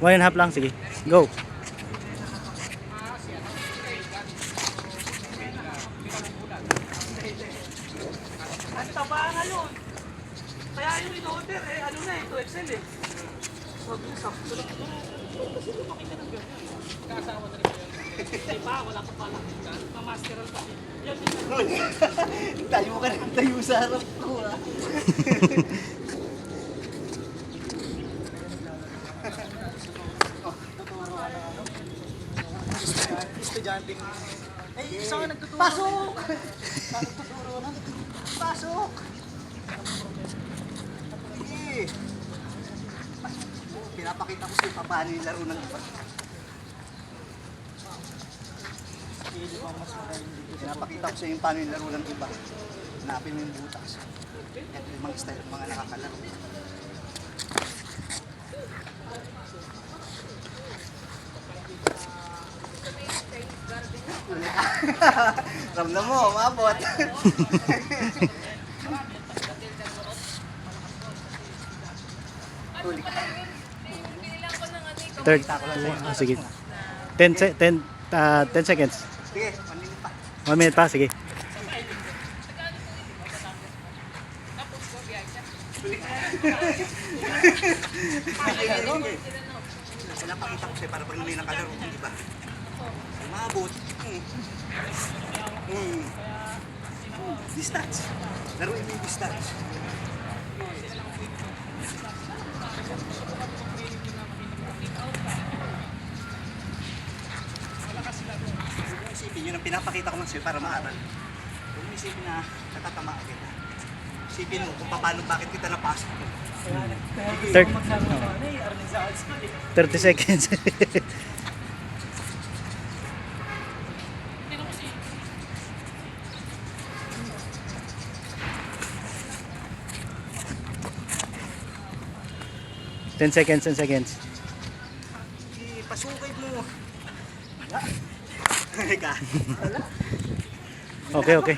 1.5 lang, sige. Go. Ang taba nga yun. Kaya yung in-order eh, ano na eh, 2XL eh. Sabi niya, sakto lang. Kasi lumaki ka ng ganyan. Kasawa na rin ko yun. Hindi pa, wala pa pala. Mamasteral pa. Yan, Tayo ka na, tayo sa harap ko ah. Estudyante. Ay, isa ka nagtuturo. Pasok! Pasok! Sige. Pinapakita ko sa'yo paano yung laro ng iba. Pinapakita ko sa'yo paano yung laro ng iba. Hanapin mo yung butas. At limang style ng mga nakakalaro. Ramdam mo, umabot. Huli ka. Third. Sige. 10 seconds. Sige, 1 minute pa. 1 minute pa, sige. Pinapakita ko sa'yo para pag may nakalaro, di ba? Umabot. Distance. Laruin mo yung distance. Isipin yun ang pinapakita ko ng sa'yo para maaral. Huwag mo isipin na natatamaan kita. Isipin mo kung paano, bakit kita napasok mo. 30 seconds. Ten seconds, 10 seconds. Pasukay mo. Wala. Wala. Okay, okay.